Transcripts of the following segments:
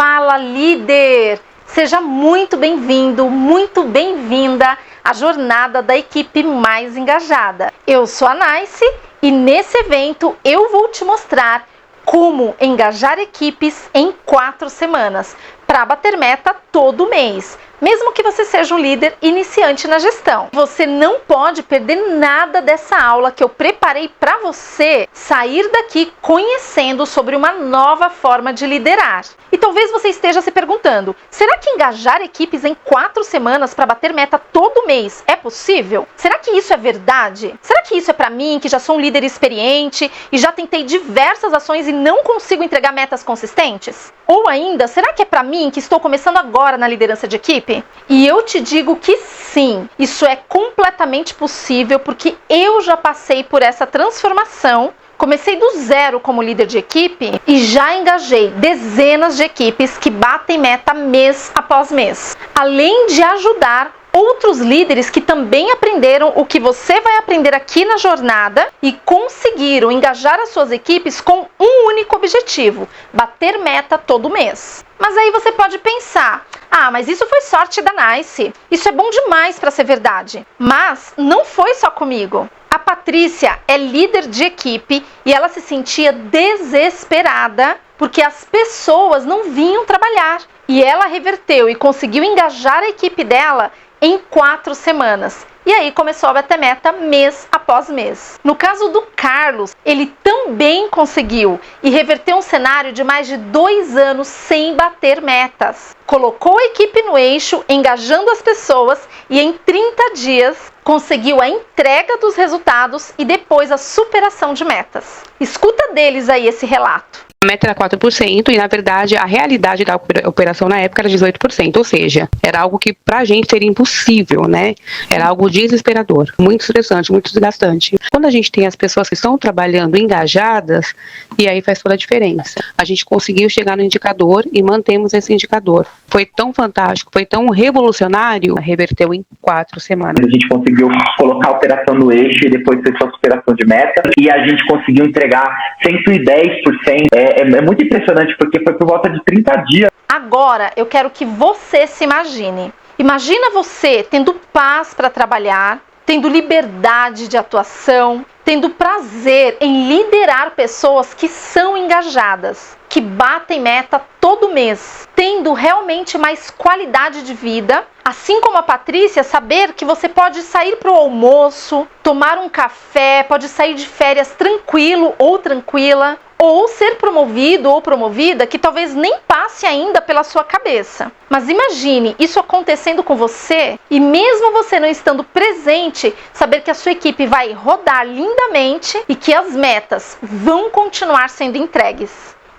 Fala, líder! Seja muito bem-vindo, muito bem-vinda à jornada da equipe mais engajada. Eu sou a Nice e nesse evento eu vou te mostrar como engajar equipes em 4 semanas para bater meta todo mês, mesmo que você seja um líder iniciante na gestão. Você não pode perder nada dessa aula que eu preparei para você sair daqui conhecendo sobre uma nova forma de liderar. E talvez você esteja se perguntando, será que engajar equipes em 4 semanas para bater meta todo mês é possível? Será que isso é verdade? Será que isso é para mim, que já sou um líder experiente e já tentei diversas ações e não consigo entregar metas consistentes? Ou ainda, será que é para mim, que estou começando agora na liderança de equipe? E eu te digo que sim, isso é completamente possível porque eu já passei por essa transformação. Comecei do zero como líder de equipe e já engajei dezenas de equipes que batem meta mês após mês. Além de ajudar outros líderes que também aprenderam o que você vai aprender aqui na jornada e conseguiram engajar as suas equipes com um único objetivo: bater meta todo mês. Mas aí você pode pensar, mas isso foi sorte da Nice, isso é bom demais para ser verdade. Mas não foi só comigo. A Patrícia é líder de equipe e ela se sentia desesperada porque as pessoas não vinham trabalhar. E ela reverteu e conseguiu engajar a equipe dela em 4 semanas. E aí começou a bater meta mês após mês. No caso do Carlos, ele também conseguiu e reverteu um cenário de mais de 2 anos sem bater metas. Colocou a equipe no eixo, engajando as pessoas e em 30 dias conseguiu a entrega dos resultados e depois a superação de metas. Escuta deles aí esse relato. A meta era 4% e, na verdade, a realidade da operação na época era 18%, ou seja, era algo que pra gente seria impossível, né? Era algo desesperador, muito estressante, muito desgastante. Quando a gente tem as pessoas que estão trabalhando engajadas, e aí faz toda a diferença. A gente conseguiu chegar no indicador e mantemos esse indicador. Foi tão fantástico, foi tão revolucionário, reverteu em 4 semanas. A gente conseguiu colocar a operação no eixo e depois fez a superação de meta, e a gente conseguiu entregar 110%. É muito impressionante porque foi por volta de 30 dias. Agora eu quero que você se imagine. Imagina você tendo paz para trabalhar, tendo liberdade de atuação, tendo prazer em liderar pessoas que são engajadas, que batem meta todo mês, tendo realmente mais qualidade de vida. Assim como a Patrícia, saber que você pode sair para o almoço, tomar um café, pode sair de férias tranquilo ou tranquila, ou ser promovido ou promovida que talvez nem passe ainda pela sua cabeça. Mas imagine isso acontecendo com você e mesmo você não estando presente, saber que a sua equipe vai rodar lindamente e que as metas vão continuar sendo entregues.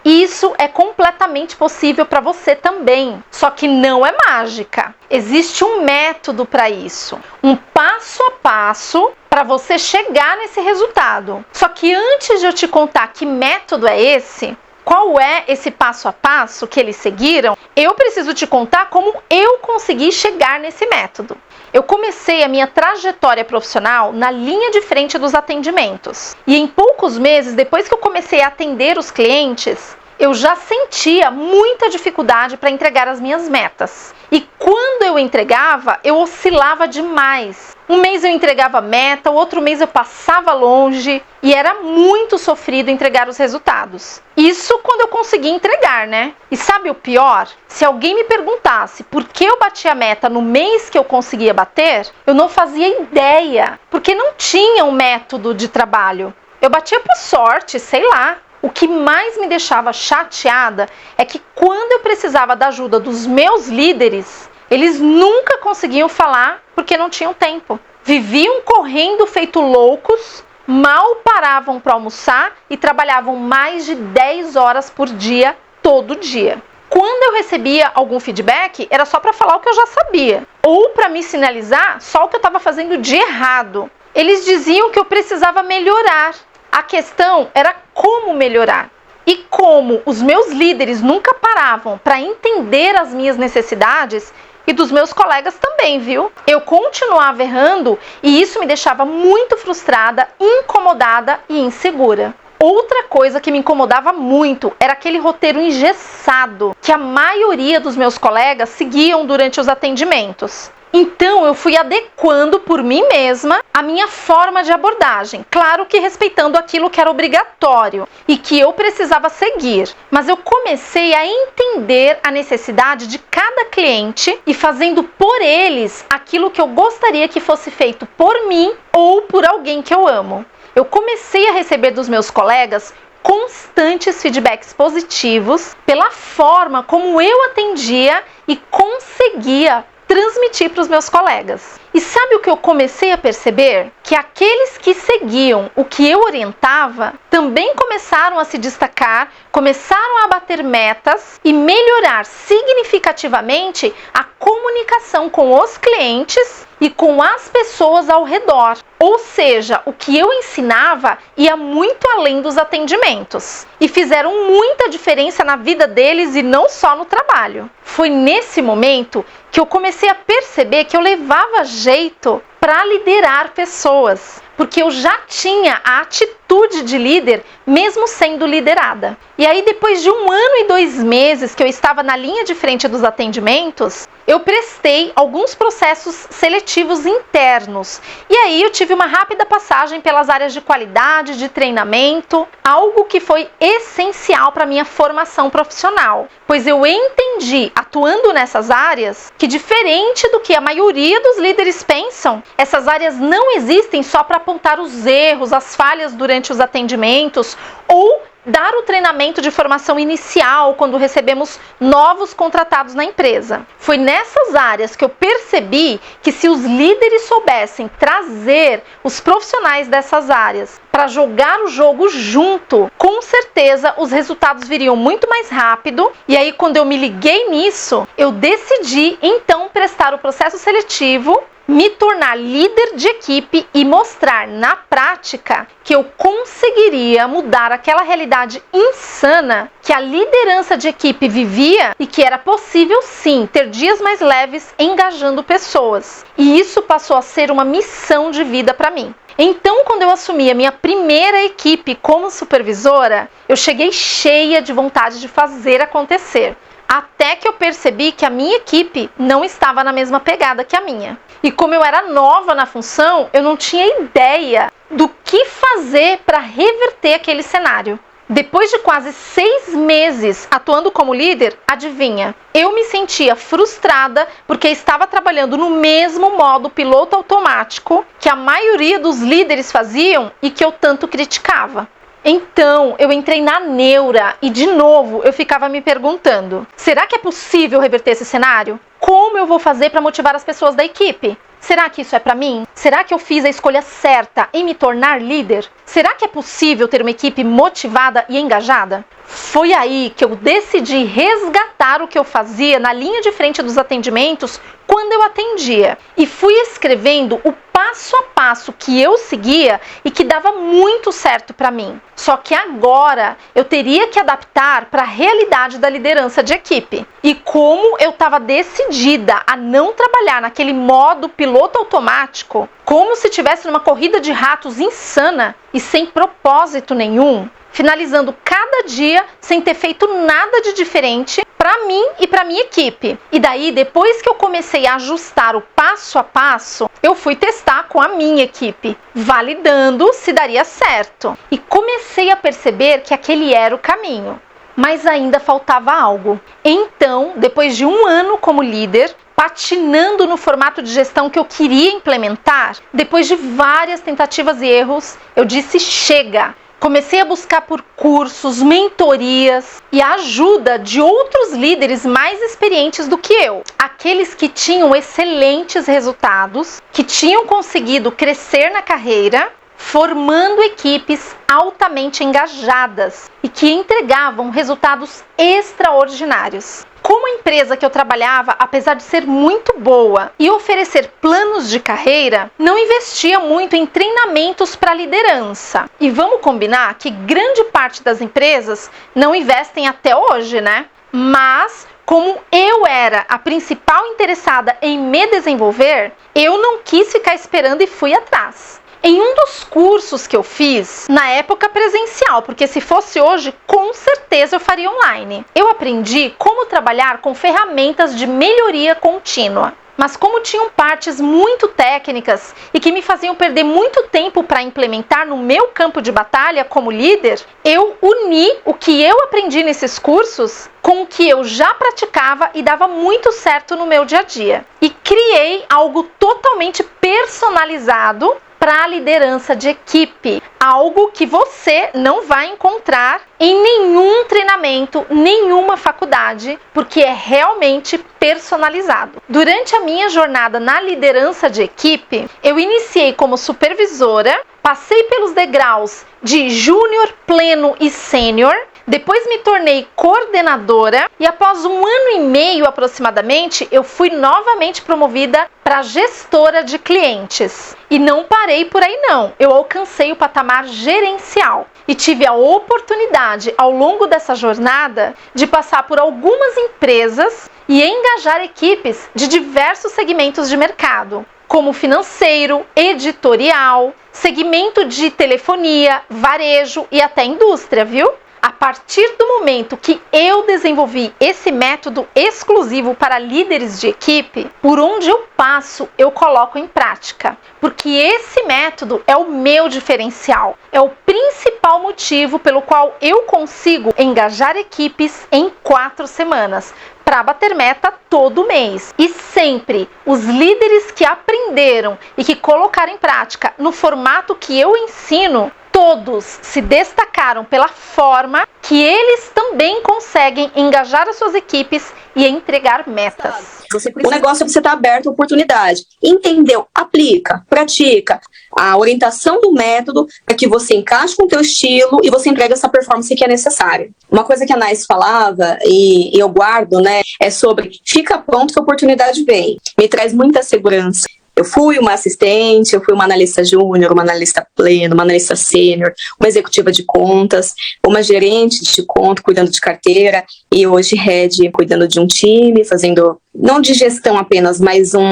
Isso é completamente possível para você também, só que não é mágica. Existe um método para isso, um passo a passo para você chegar nesse resultado. Só que antes de eu te contar que método é esse, qual é esse passo a passo que eles seguiram, eu preciso te contar como eu consegui chegar nesse método. Eu comecei a minha trajetória profissional na linha de frente dos atendimentos. E em poucos meses, depois que eu comecei a atender os clientes, eu já sentia muita dificuldade para entregar as minhas metas. E quando eu entregava, eu oscilava demais. Um mês eu entregava meta, o outro mês eu passava longe e era muito sofrido entregar os resultados. Isso quando eu conseguia entregar, né? E sabe o pior? Se alguém me perguntasse por que eu bati a meta no mês que eu conseguia bater, eu não fazia ideia, porque não tinha um método de trabalho. Eu batia por sorte, sei lá. O que mais me deixava chateada é que quando eu precisava da ajuda dos meus líderes, eles nunca conseguiam falar porque não tinham tempo. Viviam correndo feito loucos, mal paravam para almoçar e trabalhavam mais de 10 horas por dia, todo dia. Quando eu recebia algum feedback, era só para falar o que eu já sabia, ou para me sinalizar só o que eu estava fazendo de errado. Eles diziam que eu precisava melhorar. A questão era como melhorar. E como os meus líderes nunca paravam para entender as minhas necessidades, e dos meus colegas também, viu? Eu continuava errando e isso me deixava muito frustrada, incomodada e insegura. Outra coisa que me incomodava muito era aquele roteiro engessado que a maioria dos meus colegas seguiam durante os atendimentos. Então eu fui adequando por mim mesma a minha forma de abordagem, claro que respeitando aquilo que era obrigatório e que eu precisava seguir, mas eu comecei a entender a necessidade de cada cliente e fazendo por eles aquilo que eu gostaria que fosse feito por mim ou por alguém que eu amo. Eu comecei a receber dos meus colegas constantes feedbacks positivos pela forma como eu atendia e conseguia transmitir para os meus colegas. E sabe o que eu comecei a perceber? Que aqueles que seguiam o que eu orientava também começaram a se destacar, começaram a bater metas e melhorar significativamente a comunicação com os clientes e com as pessoas ao redor. Ou seja, o que eu ensinava ia muito além dos atendimentos e fizeram muita diferença na vida deles e não só no trabalho. Foi nesse momento que eu comecei a perceber que eu levava jeito para liderar pessoas, porque eu já tinha a atitude de líder mesmo sendo liderada. E aí depois de 1 ano e 2 meses que eu estava na linha de frente dos atendimentos, eu prestei alguns processos seletivos internos. E aí eu tive uma rápida passagem pelas áreas de qualidade, de treinamento, algo que foi essencial para a minha formação profissional, pois eu entendi, atuando nessas áreas, que diferente do que a maioria dos líderes pensam, essas áreas não existem só para apontar os erros, as falhas durante os atendimentos ou dar o treinamento de formação inicial quando recebemos novos contratados na empresa. Foi nessas áreas que eu percebi que se os líderes soubessem trazer os profissionais dessas áreas para jogar o jogo junto, com certeza os resultados viriam muito mais rápido. E aí, quando eu me liguei nisso, eu decidi então prestar o processo seletivo, me tornar líder de equipe e mostrar na prática que eu conseguiria mudar aquela realidade insana que a liderança de equipe vivia e que era possível sim ter dias mais leves engajando pessoas. E isso passou a ser uma missão de vida para mim. Então, quando eu assumi a minha primeira equipe como supervisora, eu cheguei cheia de vontade de fazer acontecer. Até que eu percebi que a minha equipe não estava na mesma pegada que a minha. E como eu era nova na função, eu não tinha ideia do que fazer para reverter aquele cenário. Depois de quase 6 meses atuando como líder, adivinha? Eu me sentia frustrada porque estava trabalhando no mesmo modo piloto automático que a maioria dos líderes faziam e que eu tanto criticava. Então, eu entrei na neura e, de novo, eu ficava me perguntando: será que é possível reverter esse cenário? Como eu vou fazer para motivar as pessoas da equipe? Será que isso é para mim? Será que eu fiz a escolha certa em me tornar líder? Será que é possível ter uma equipe motivada e engajada? Foi aí que eu decidi resgatar o que eu fazia na linha de frente dos atendimentos quando eu atendia. E fui escrevendo o passo a passo que eu seguia e que dava muito certo para mim. Só que agora eu teria que adaptar para a realidade da liderança de equipe. E como eu estava decidida a não trabalhar naquele modo piloto automático, como se estivesse numa corrida de ratos insana e sem propósito nenhum, finalizando cada dia sem ter feito nada de diferente para mim e para minha equipe. E daí, depois que eu comecei a ajustar o passo a passo, eu fui testar com a minha equipe, validando se daria certo. E comecei a perceber que aquele era o caminho. Mas ainda faltava algo. Então, depois de 1 ano como líder, patinando no formato de gestão que eu queria implementar, depois de várias tentativas e erros, eu disse chega. Comecei a buscar por cursos, mentorias e a ajuda de outros líderes mais experientes do que eu. Aqueles que tinham excelentes resultados, que tinham conseguido crescer na carreira, formando equipes altamente engajadas e que entregavam resultados extraordinários. Como a empresa que eu trabalhava, apesar de ser muito boa e oferecer planos de carreira, não investia muito em treinamentos para liderança. E vamos combinar que grande parte das empresas não investem até hoje, né? Mas, como eu era a principal interessada em me desenvolver, eu não quis ficar esperando e fui atrás. em um dos cursos que eu fiz, na época presencial, porque se fosse hoje, com certeza eu faria online. Eu aprendi como trabalhar com ferramentas de melhoria contínua. Mas como tinham partes muito técnicas e que me faziam perder muito tempo para implementar no meu campo de batalha como líder, eu uni o que eu aprendi nesses cursos com o que eu já praticava e dava muito certo no meu dia a dia. E criei algo totalmente personalizado para a liderança de equipe, algo que você não vai encontrar em nenhum treinamento, nenhuma faculdade, porque é realmente personalizado. Durante a minha jornada na liderança de equipe, eu iniciei como supervisora, passei pelos degraus de júnior, pleno e sênior. Depois me tornei coordenadora e após 1 ano e meio aproximadamente, eu fui novamente promovida para gestora de clientes. E não parei por aí não, eu alcancei o patamar gerencial e tive a oportunidade ao longo dessa jornada de passar por algumas empresas e engajar equipes de diversos segmentos de mercado, como financeiro, editorial, segmento de telefonia, varejo e até indústria, viu? A partir do momento que eu desenvolvi esse método exclusivo para líderes de equipe, por onde eu passo, eu coloco em prática. Porque esse método é o meu diferencial. É o principal motivo pelo qual eu consigo engajar equipes em 4 semanas, para bater meta todo mês. E sempre os líderes que aprenderam e que colocaram em prática no formato que eu ensino, todos se destacaram pela forma que eles também conseguem engajar as suas equipes e entregar metas. O negócio é você estar aberto à oportunidade. Entendeu? Aplica, pratica a orientação do método para que você encaixe com o teu estilo e você entregue essa performance que é necessária. Uma coisa que a Nais falava, e eu guardo, né, é sobre fica pronto que a oportunidade vem. Me traz muita segurança. Eu fui uma assistente, eu fui uma analista júnior, uma analista pleno, uma analista sênior, uma executiva de contas, uma gerente de conta, cuidando de carteira, e hoje head, cuidando de um time, fazendo, não de gestão apenas, mas um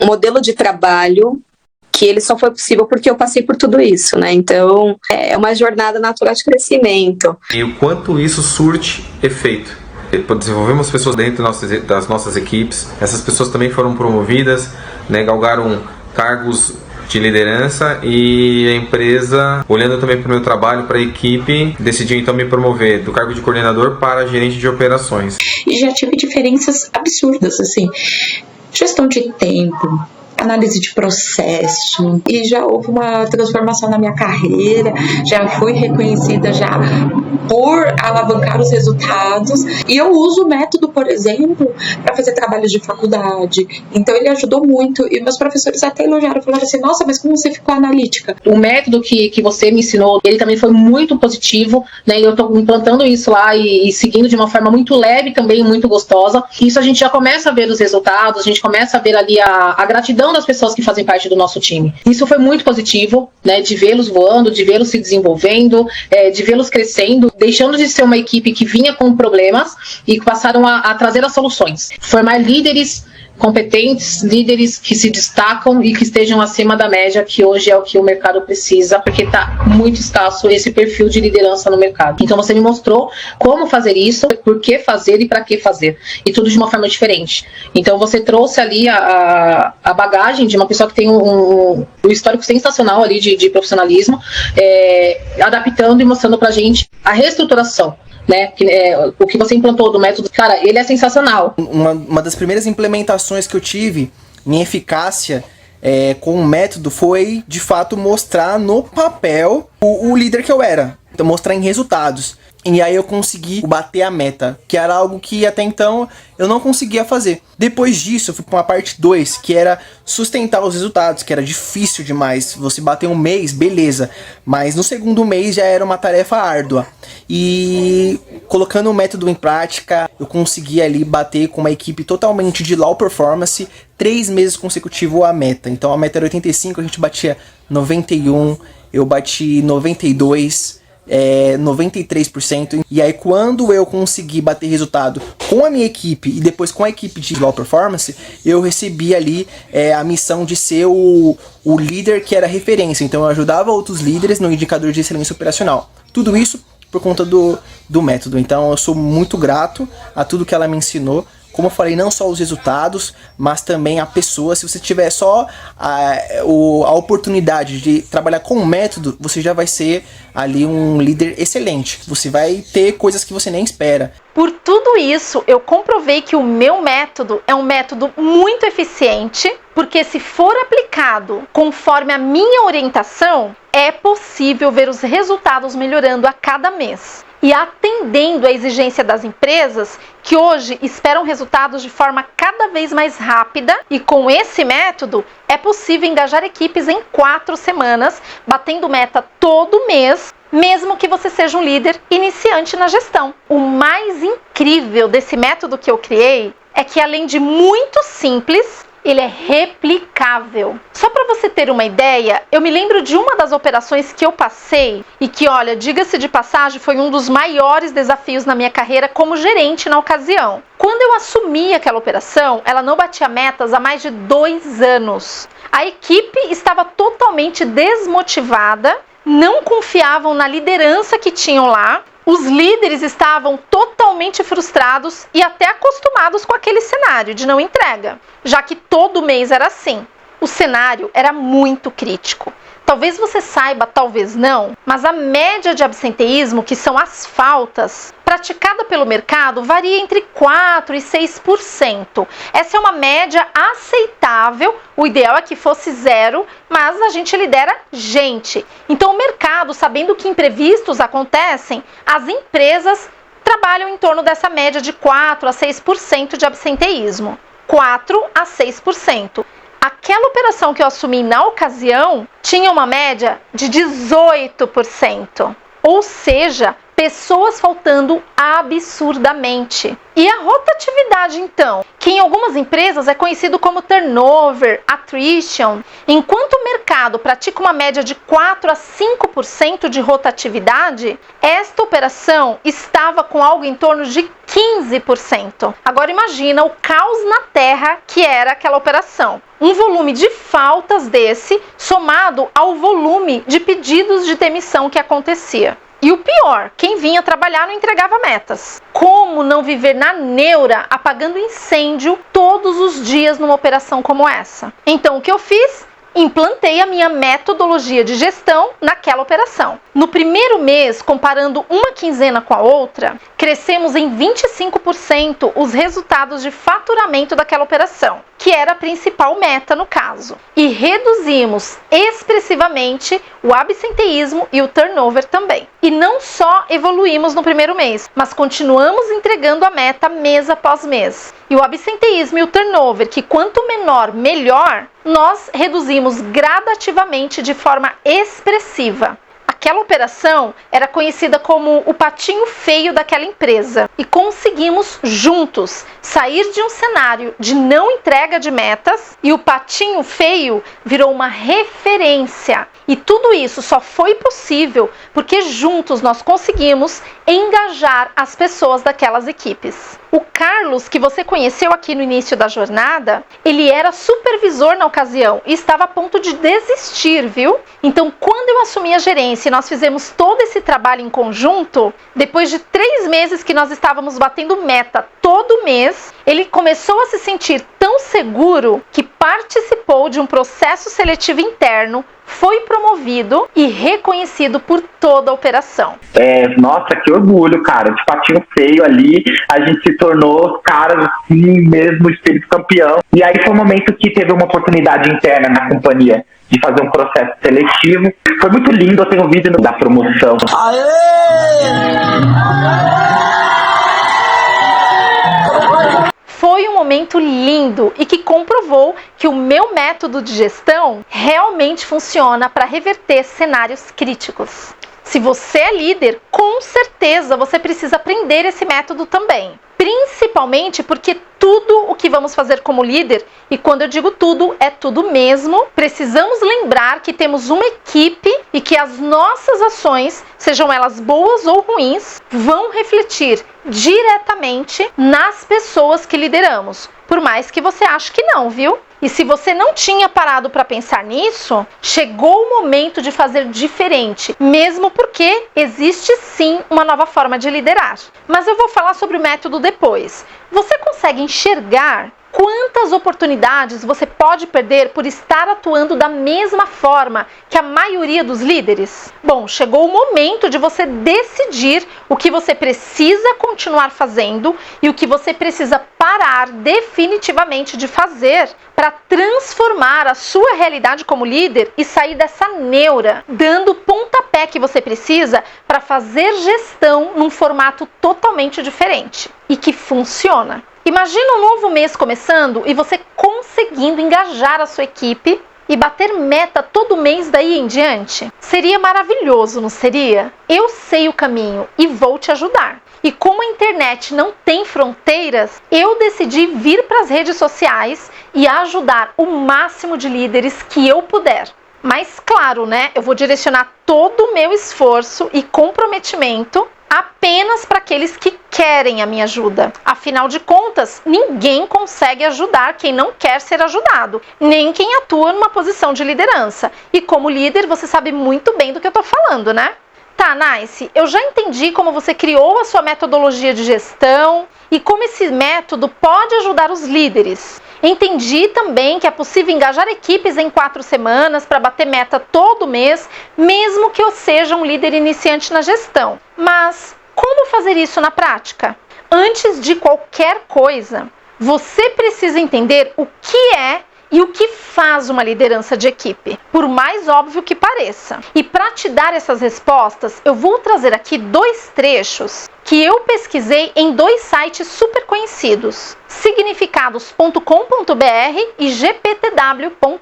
modelo de trabalho que ele só foi possível porque eu passei por tudo isso, né? Então, é uma jornada natural de crescimento. E o quanto isso surte efeito. Desenvolvemos pessoas dentro das nossas equipes, essas pessoas também foram promovidas, né, galgaram cargos de liderança e a empresa, olhando também para o meu trabalho, para a equipe, decidiu então me promover do cargo de coordenador para gerente de operações. E já tive diferenças absurdas, assim, gestão de tempo, análise de processo, e já houve uma transformação na minha carreira, já fui reconhecida já por alavancar os resultados, e eu uso o método, por exemplo, para fazer trabalhos de faculdade, então ele ajudou muito, e meus professores até elogiaram, falaram assim, nossa, mas como você ficou analítica? O método que você me ensinou, ele também foi muito positivo, né, e eu estou implantando isso lá e seguindo de uma forma muito leve também, muito gostosa, isso a gente já começa a ver os resultados, a gente começa a ver ali a gratidão das pessoas que fazem parte do nosso time. Isso foi muito positivo, né, de vê-los voando, de vê-los se desenvolvendo, de vê-los crescendo, deixando de ser uma equipe que vinha com problemas e passaram a trazer as soluções. Formar líderes competentes, líderes que se destacam e que estejam acima da média, que hoje é o que o mercado precisa, porque está muito escasso esse perfil de liderança no mercado. Então você me mostrou como fazer isso, por que fazer e para que fazer, e tudo de uma forma diferente. Então você trouxe ali a bagagem de uma pessoa que tem um histórico sensacional ali de profissionalismo, adaptando e mostrando pra gente a reestruturação, né? O que você implantou do método, cara, ele é sensacional. Uma das primeiras implementações que eu tive em eficácia com o método foi, de fato, mostrar no papel o líder que eu era. Então, mostrar em resultados. E aí eu consegui bater a meta, que era algo que até então eu não conseguia fazer. Depois disso, eu fui para uma parte 2, que era sustentar os resultados, que era difícil demais. Você bater um mês, beleza, mas no segundo mês já era uma tarefa árdua. E colocando o método em prática, eu consegui ali bater com uma equipe totalmente de low performance, 3 meses consecutivos a meta. Então a meta era 85, a gente batia 91, eu bati 92. 93%. E aí quando eu consegui bater resultado com a minha equipe e depois com a equipe de Low Performance, eu recebi ali a missão de ser o líder que era referência. Então eu ajudava outros líderes no indicador de excelência operacional. Tudo isso por conta do método. Então eu sou muito grato a tudo que ela me ensinou. Como eu falei, não só os resultados, mas também a pessoa. Se você tiver só a oportunidade de trabalhar com o método, você já vai ser ali um líder excelente. Você vai ter coisas que você nem espera. Por tudo isso, eu comprovei que o meu método é um método muito eficiente, porque se for aplicado conforme a minha orientação, é possível ver os resultados melhorando a cada mês. E atendendo à exigência das empresas, que hoje esperam resultados de forma cada vez mais rápida, e com esse método é possível engajar equipes em 4 semanas, batendo meta todo mês, mesmo que você seja um líder iniciante na gestão. O mais incrível desse método que eu criei é que, além de muito simples, ele é replicável. Só para você ter uma ideia, eu me lembro de uma das operações que eu passei e que, olha, diga-se de passagem, foi um dos maiores desafios na minha carreira como gerente na ocasião. Quando eu assumi aquela operação, ela não batia metas há mais de 2 anos. A equipe estava totalmente desmotivada, não confiavam na liderança que tinham lá. Os líderes estavam totalmente frustrados e até acostumados com aquele cenário de não entrega, já que todo mês era assim. O cenário era muito crítico. Talvez você saiba, talvez não, mas a média de absenteísmo, que são as faltas, praticada pelo mercado, varia entre 4% e 6%. Essa é uma média aceitável, o ideal é que fosse 0%, mas a gente lidera gente. Então o mercado, sabendo que imprevistos acontecem, as empresas trabalham em torno dessa média de 4% a 6% de absenteísmo. 4% a 6%. Aquela operação que eu assumi na ocasião tinha uma média de 18%. Ou seja, pessoas faltando absurdamente. E a rotatividade, então, que em algumas empresas é conhecido como turnover, attrition, enquanto o mercado pratica uma média de 4% a 5% de rotatividade, esta operação estava com algo em torno de 15%. Agora imagina o caos na terra que era aquela operação. Um volume de faltas desse somado ao volume de pedidos de demissão que acontecia. E o pior, quem vinha trabalhar não entregava metas. Como não viver na neura, apagando incêndio todos os dias numa operação como essa? Então o que eu fiz? Implantei a minha metodologia de gestão naquela operação. No primeiro mês, comparando uma quinzena com a outra, crescemos em 25% os resultados de faturamento daquela operação, que era a principal meta no caso. E reduzimos expressivamente o absenteísmo e o turnover também. E não só evoluímos no primeiro mês, mas continuamos entregando a meta mês após mês. E o absenteísmo e o turnover, que quanto menor, melhor, nós reduzimos gradativamente de forma expressiva. Aquela operação era conhecida como o patinho feio daquela empresa e conseguimos juntos sair de um cenário de não entrega de metas e o patinho feio virou uma referência. E tudo isso só foi possível porque juntos nós conseguimos engajar as pessoas daquelas equipes. O Carlos, que você conheceu aqui no início da jornada, ele era supervisor na ocasião e estava a ponto de desistir, viu? Então, quando eu assumi a gerência e nós fizemos todo esse trabalho em conjunto, depois de 3 meses que nós estávamos batendo meta todo mês, ele começou a se sentir tão seguro que participou de um processo seletivo interno, foi promovido e reconhecido por toda a operação. Nossa, que orgulho, cara. De patinho feio ali, a gente se tornou os caras assim mesmo, espírito campeão. E aí foi um momento que teve uma oportunidade interna na companhia de fazer um processo seletivo. Foi muito lindo, eu tenho um vídeo da promoção. Foi um momento lindo e que comprovou que o meu método de gestão realmente funciona para reverter cenários críticos. Se você é líder, com certeza você precisa aprender esse método também. Principalmente porque tudo o que vamos fazer como líder, e quando eu digo tudo, é tudo mesmo, precisamos lembrar que temos uma equipe e que as nossas ações, sejam elas boas ou ruins, vão refletir diretamente nas pessoas que lideramos. Por mais que você ache que não, viu? E se você não tinha parado para pensar nisso, chegou o momento de fazer diferente, mesmo porque existe sim uma nova forma de liderar. Mas eu vou falar sobre o método depois. Você consegue enxergar quantas oportunidades você pode perder por estar atuando da mesma forma que a maioria dos líderes? Bom, chegou o momento de você decidir o que você precisa continuar fazendo e o que você precisa parar definitivamente de fazer para transformar a sua realidade como líder e sair dessa neura, dando o pontapé que você precisa para fazer gestão num formato totalmente diferente e que funciona. Imagina um novo mês começando e você conseguindo engajar a sua equipe e bater meta todo mês daí em diante. Seria maravilhoso, não seria? Eu sei o caminho e vou te ajudar. E como a internet não tem fronteiras, eu decidi vir para as redes sociais e ajudar o máximo de líderes que eu puder. Mas claro, né? Eu vou direcionar todo o meu esforço e comprometimento apenas para aqueles que querem a minha ajuda. Afinal de contas, ninguém consegue ajudar quem não quer ser ajudado, nem quem atua numa posição de liderança. E como líder, você sabe muito bem do que eu tô falando, né? Tá, Nice, eu já entendi como você criou a sua metodologia de gestão e como esse método pode ajudar os líderes. Entendi também que é possível engajar equipes em 4 semanas para bater meta todo mês, mesmo que eu seja um líder iniciante na gestão. Mas como fazer isso na prática? Antes de qualquer coisa, você precisa entender o que é e o que faz uma liderança de equipe, por mais óbvio que pareça. E para te dar essas respostas, eu vou trazer aqui 2 trechos que eu pesquisei em 2 sites super conhecidos, significados.com.br e gptw.com.br.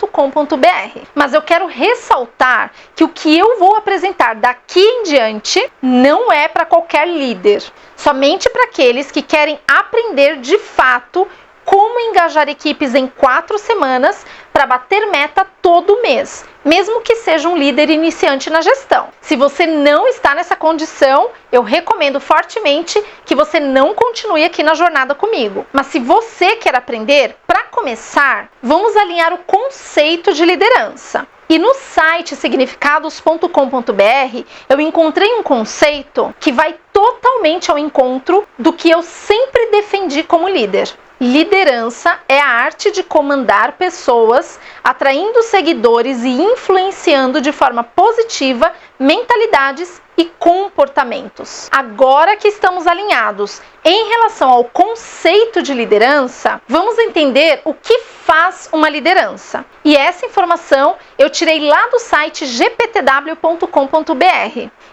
Mas eu quero ressaltar que o que eu vou apresentar daqui em diante não é para qualquer líder, somente para aqueles que querem aprender de fato como engajar equipes em 4 semanas para bater meta todo mês, mesmo que seja um líder iniciante na gestão. Se você não está nessa condição, eu recomendo fortemente que você não continue aqui na jornada comigo. Mas se você quer aprender, para começar, vamos alinhar o conceito de liderança. E no site significados.com.br eu encontrei um conceito que vai totalmente ao encontro do que eu sempre defendi como líder. Liderança é a arte de comandar pessoas, atraindo seguidores e influenciando de forma positiva mentalidades e comportamentos. Agora que estamos alinhados em relação ao conceito de liderança, vamos entender o que faz uma liderança. E essa informação eu tirei lá do site gptw.com.br.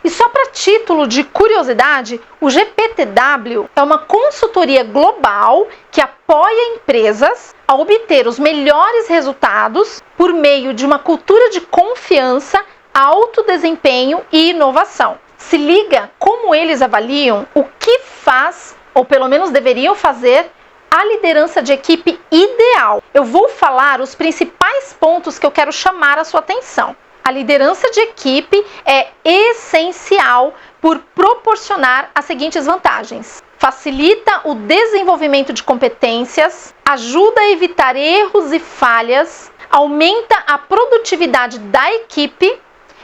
E só para título de curiosidade, o GPTW é uma consultoria global que apoia empresas a obter os melhores resultados por meio de uma cultura de confiança, alto desempenho e inovação. Se liga como eles avaliam o que faz, ou pelo menos deveriam fazer, a liderança de equipe ideal. Eu vou falar os principais pontos que eu quero chamar a sua atenção. A liderança de equipe é essencial por proporcionar as seguintes vantagens: facilita o desenvolvimento de competências, ajuda a evitar erros e falhas, aumenta a produtividade da equipe,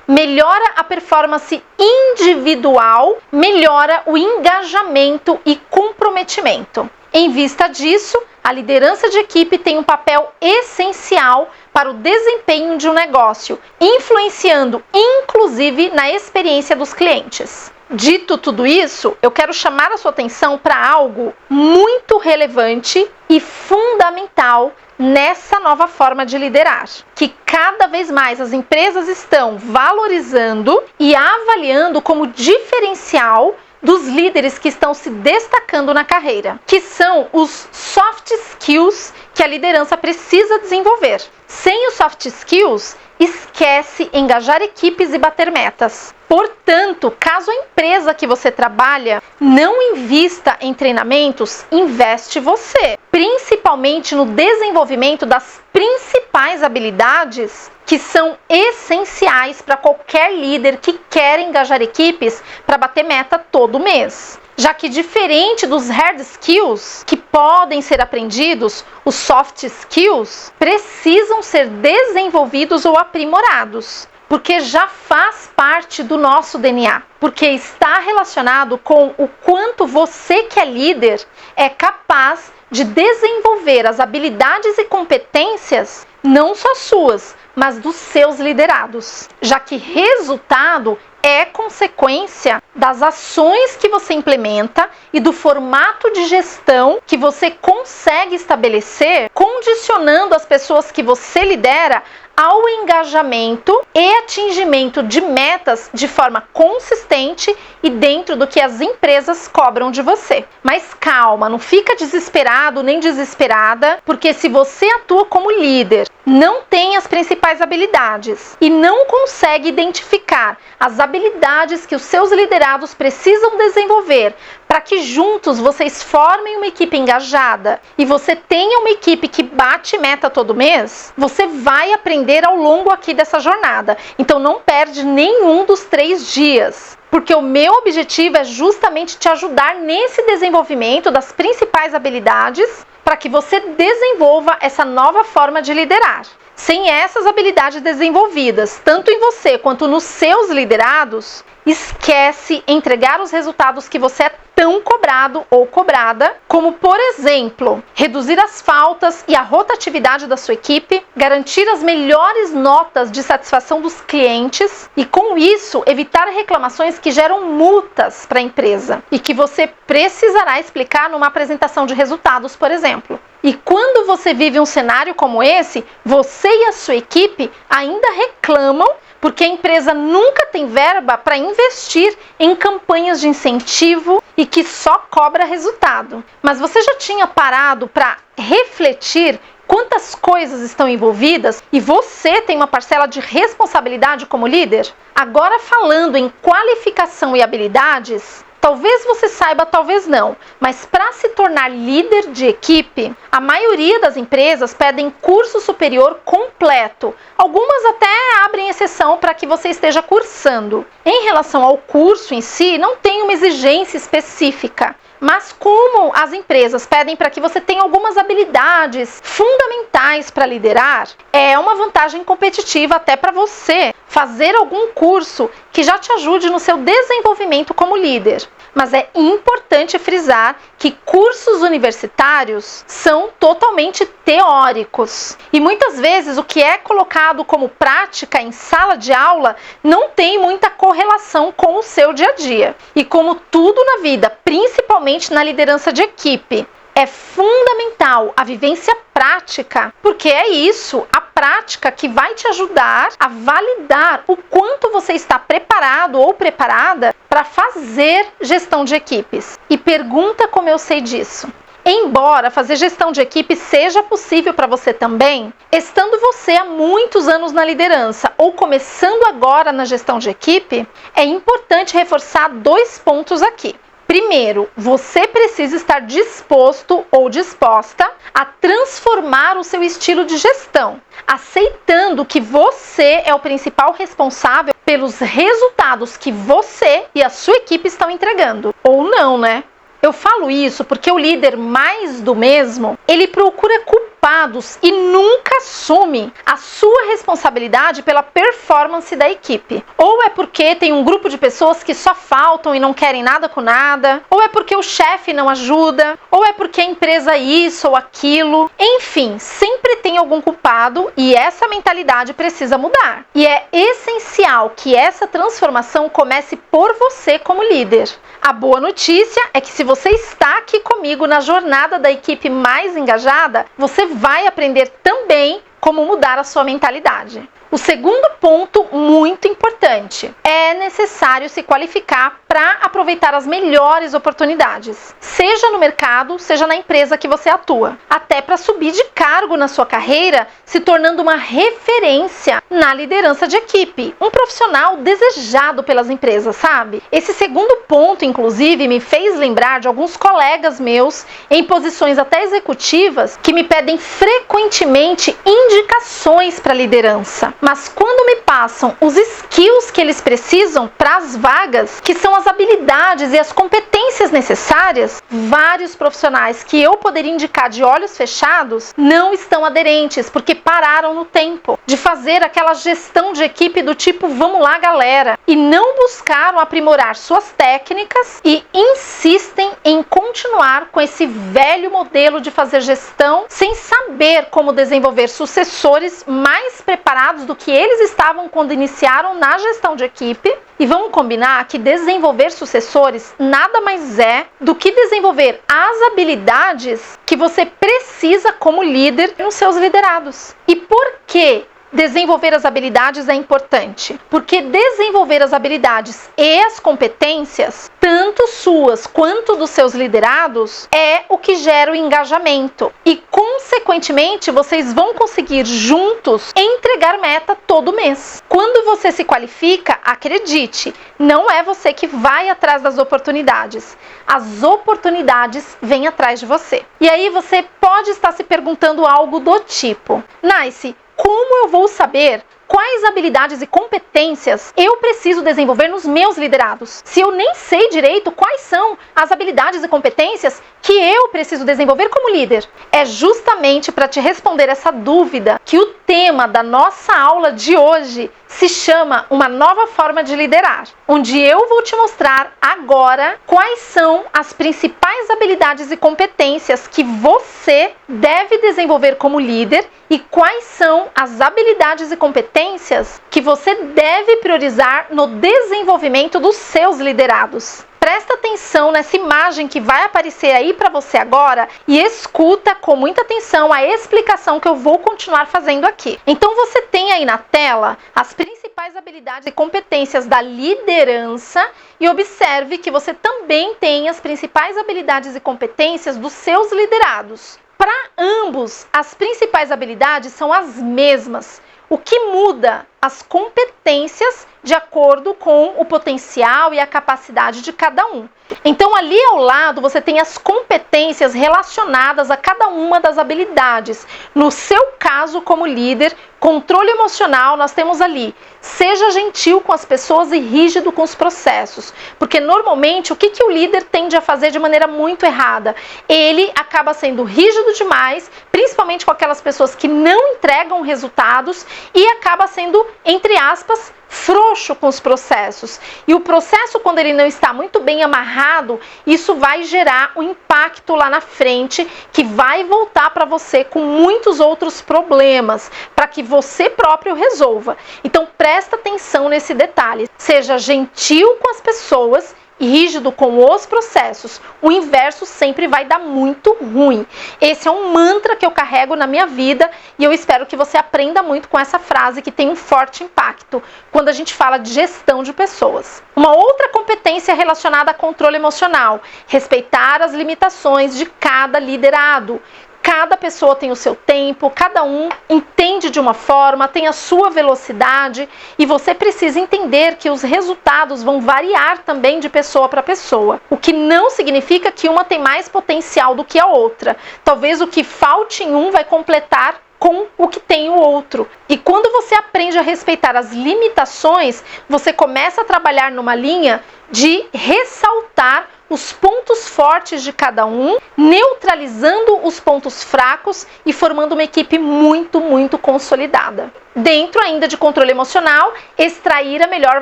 melhora a performance individual, melhora o engajamento e comprometimento. Em vista disso, a liderança de equipe tem um papel essencial para o desempenho de um negócio, influenciando inclusive na experiência dos clientes. Dito tudo isso, eu quero chamar a sua atenção para algo muito relevante e fundamental nessa nova forma de liderar, que cada vez mais as empresas estão valorizando e avaliando como diferencial dos líderes que estão se destacando na carreira, que são os soft skills que que a liderança precisa desenvolver. Sem os soft skills, esquece engajar equipes e bater metas. Portanto, caso a empresa que você trabalha não invista em treinamentos, investe você, principalmente no desenvolvimento das principais habilidades que são essenciais para qualquer líder que quer engajar equipes para bater meta todo mês. Já que, diferente dos hard skills, que podem ser aprendidos, os soft skills precisam ser desenvolvidos ou aprimorados, porque já faz parte do nosso DNA, porque está relacionado com o quanto você, que é líder, é capaz de desenvolver as habilidades e competências, não só suas, mas dos seus liderados, já que resultado é consequência das ações que você implementa e do formato de gestão que você consegue estabelecer, condicionando as pessoas que você lidera ao engajamento e atingimento de metas de forma consistente e dentro do que as empresas cobram de você. Mas calma, não fica desesperado nem desesperada, porque se você atua como líder, não tem as principais habilidades e não consegue identificar as habilidades que os seus liderados precisam desenvolver para que juntos vocês formem uma equipe engajada e você tenha uma equipe que bate meta todo mês, você vai aprender ao longo aqui dessa jornada. Então não perde nenhum dos 3 dias. Porque o meu objetivo é justamente te ajudar nesse desenvolvimento das principais habilidades para que você desenvolva essa nova forma de liderar. Sem essas habilidades desenvolvidas, tanto em você quanto nos seus liderados, esquece entregar os resultados que você é tão cobrado ou cobrada, como, por exemplo, reduzir as faltas e a rotatividade da sua equipe, garantir as melhores notas de satisfação dos clientes e, com isso, evitar reclamações que geram multas para a empresa e que você precisará explicar numa apresentação de resultados, por exemplo. E quando você vive um cenário como esse, você e a sua equipe ainda reclamam porque a empresa nunca tem verba para investir em campanhas de incentivo e que só cobra resultado. Mas você já tinha parado para refletir quantas coisas estão envolvidas e você tem uma parcela de responsabilidade como líder? Agora, falando em qualificação e habilidades, talvez você saiba, talvez não, mas para se tornar líder de equipe, a maioria das empresas pedem curso superior completo. Algumas até abrem exceção para que você esteja cursando. Em relação ao curso em si, não tem uma exigência específica. Mas como as empresas pedem para que você tenha algumas habilidades fundamentais para liderar, é uma vantagem competitiva até para você fazer algum curso que já te ajude no seu desenvolvimento como líder. Mas é importante frisar que cursos universitários são totalmente teóricos. E muitas vezes o que é colocado como prática em sala de aula não tem muita correlação com o seu dia a dia. E como tudo na vida, principalmente na liderança de equipe, é fundamental a vivência prática, porque é isso, a prática, que vai te ajudar a validar o quanto você está preparado ou preparada para fazer gestão de equipes. E pergunta como eu sei disso. Embora fazer gestão de equipe seja possível para você também, estando você há muitos anos na liderança ou começando agora na gestão de equipe, é importante reforçar 2 pontos aqui. Primeiro, você precisa estar disposto ou disposta a transformar o seu estilo de gestão, aceitando que você é o principal responsável pelos resultados que você e a sua equipe estão entregando. Ou não, né? Eu falo isso porque o líder mais do mesmo, ele procura culpados e nunca assume a sua responsabilidade pela performance da equipe. Ou é porque tem um grupo de pessoas que só faltam e não querem nada com nada, ou é porque o chefe não ajuda, ou é porque a empresa isso ou aquilo. Enfim, sempre tem algum culpado e essa mentalidade precisa mudar. E é essencial que essa transformação comece por você como líder. A boa notícia é que se você está aqui comigo na jornada da equipe mais engajada, você vai aprender também como mudar a sua mentalidade. O segundo ponto muito importante, é necessário se qualificar para aproveitar as melhores oportunidades, seja no mercado, seja na empresa que você atua, até para subir de cargo na sua carreira, se tornando uma referência na liderança de equipe, um profissional desejado pelas empresas, sabe? Esse segundo ponto, inclusive, me fez lembrar de alguns colegas meus em posições até executivas que me pedem frequentemente indicações para liderança. Mas quando me passam os skills que eles precisam para as vagas, que são as habilidades e as competências necessárias, vários profissionais que eu poderia indicar de olhos fechados não estão aderentes, porque pararam no tempo de fazer aquela gestão de equipe do tipo vamos lá galera, e não buscaram aprimorar suas técnicas e insistem em continuar com esse velho modelo de fazer gestão sem saber como desenvolver sucessores mais preparados do que eles estavam quando iniciaram na gestão de equipe. E vamos combinar que desenvolver sucessores nada mais é do que desenvolver as habilidades que você precisa como líder nos seus liderados. E por quê? Desenvolver as habilidades é importante, porque desenvolver as habilidades e as competências, tanto suas quanto dos seus liderados, é o que gera o engajamento. E, consequentemente, vocês vão conseguir juntos entregar meta todo mês. Quando você se qualifica, acredite, não é você que vai atrás das oportunidades. As oportunidades vêm atrás de você. E aí você pode estar se perguntando algo do tipo: Nice, como eu vou saber quais habilidades e competências eu preciso desenvolver nos meus liderados, se eu nem sei direito quais são as habilidades e competências que eu preciso desenvolver como líder? É justamente para te responder essa dúvida que o tema da nossa aula de hoje se chama Uma Nova Forma de Liderar, onde eu vou te mostrar agora quais são as principais habilidades e competências que você deve desenvolver como líder e quais são as habilidades e competências que você deve priorizar no desenvolvimento dos seus liderados. Presta atenção nessa imagem que vai aparecer aí para você agora e escuta com muita atenção a explicação que eu vou continuar fazendo aqui. Então você tem aí na tela as principais habilidades e competências da liderança e observe que você também tem as principais habilidades e competências dos seus liderados. Para ambos, as principais habilidades são as mesmas. O que muda? As competências de acordo com o potencial e a capacidade de cada um. Então, ali ao lado, você tem as competências relacionadas a cada uma das habilidades. No seu caso, como líder, controle emocional, nós temos ali: seja gentil com as pessoas e rígido com os processos. Porque, normalmente, o que o líder tende a fazer de maneira muito errada? Ele acaba sendo rígido demais, principalmente com aquelas pessoas que não entregam resultados, e acaba sendo, entre aspas, frouxo com os processos. E o processo, quando ele não está muito bem amarrado, isso vai gerar um impacto lá na frente que vai voltar para você com muitos outros problemas, para que você próprio resolva. Então presta atenção nesse detalhe. Seja gentil com as pessoas e rígido com os processos. O inverso sempre vai dar muito ruim. Esse é um mantra que eu carrego na minha vida e eu espero que você aprenda muito com essa frase que tem um forte impacto quando a gente fala de gestão de pessoas. Uma outra competência relacionada a controle emocional: respeitar as limitações de cada liderado. Cada pessoa tem o seu tempo, cada um entende de uma forma, tem a sua velocidade e você precisa entender que os resultados vão variar também de pessoa para pessoa. O que não significa que uma tem mais potencial do que a outra. Talvez o que falte em um vai completar com o que tem o outro. E quando você aprende a respeitar as limitações, você começa a trabalhar numa linha de ressaltar os pontos fortes de cada um, neutralizando os pontos fracos e formando uma equipe muito consolidada. Dentro ainda de controle emocional, extrair a melhor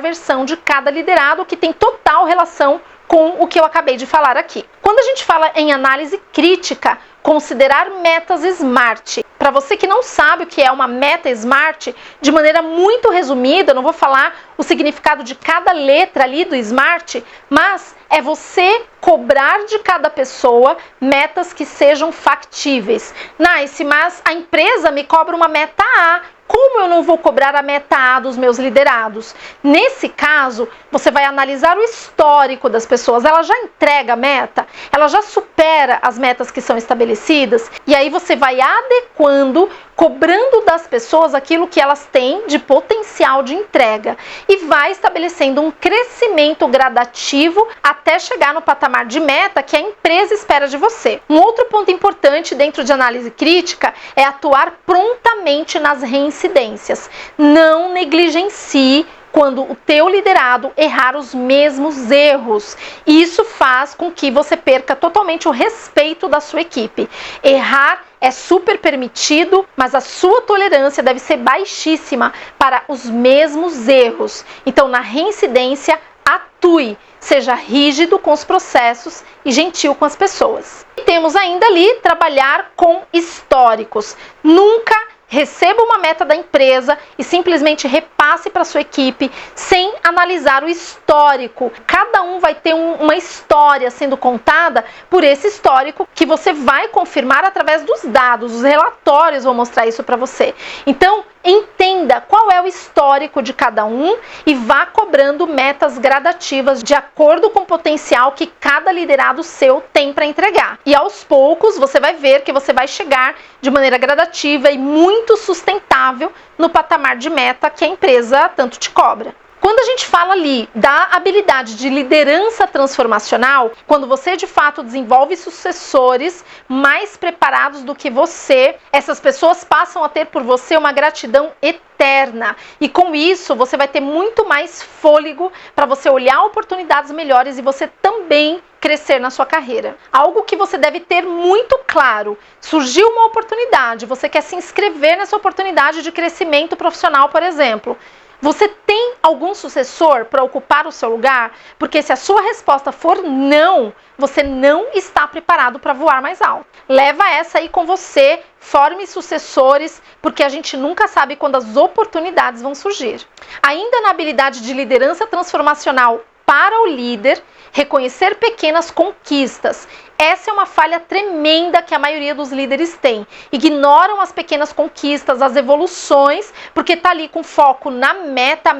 versão de cada liderado, que tem total relação com o que eu acabei de falar aqui. Quando a gente fala em análise crítica, considerar metas SMART. Para você que não sabe o que é uma meta SMART, de maneira muito resumida, eu não vou falar o significado de cada letra ali do SMART, mas é você cobrar de cada pessoa metas que sejam factíveis. Nice, mas a empresa me cobra uma meta A. Como eu não vou cobrar a meta A dos meus liderados? Nesse caso, você vai analisar o histórico das pessoas. Ela já entrega a meta? Ela já supera as metas que são estabelecidas? E aí você vai adequando, cobrando das pessoas aquilo que elas têm de potencial de entrega. E vai estabelecendo um crescimento gradativo até chegar no patamar de meta que a empresa espera de você. Um outro ponto importante dentro de análise crítica é atuar prontamente nas reincidências. Não negligencie quando o teu liderado errar os mesmos erros. Isso faz com que você perca totalmente o respeito da sua equipe. Errar é super permitido, mas a sua tolerância deve ser baixíssima para os mesmos erros. Então, na reincidência, atue, seja rígido com os processos e gentil com as pessoas. E temos ainda ali trabalhar com históricos. Nunca receba uma meta da empresa e simplesmente repasse para sua equipe sem analisar o histórico. Cada um vai ter uma história sendo contada por esse histórico que você vai confirmar através dos dados. Os relatórios vão mostrar isso para você. Então, entenda qual é o histórico de cada um e vá cobrando metas gradativas de acordo com o potencial que cada liderado seu tem para entregar. E aos poucos você vai ver que você vai chegar de maneira gradativa e muito sustentável no patamar de meta que a empresa tanto te cobra. Quando a gente fala ali da habilidade de liderança transformacional, quando você de fato desenvolve sucessores mais preparados do que você, essas pessoas passam a ter por você uma gratidão eterna. E com isso, você vai ter muito mais fôlego para você olhar oportunidades melhores e você também crescer na sua carreira. Algo que você deve ter muito claro: surgiu uma oportunidade, você quer se inscrever nessa oportunidade de crescimento profissional, por exemplo. Você tem algum sucessor para ocupar o seu lugar? Porque se a sua resposta for não, você não está preparado para voar mais alto. Leva essa aí com você, forme sucessores, porque a gente nunca sabe quando as oportunidades vão surgir. Ainda na habilidade de liderança transformacional para o líder, reconhecer pequenas conquistas. Essa é uma falha tremenda que a maioria dos líderes tem. Ignoram as pequenas conquistas, as evoluções, porque está ali com foco na meta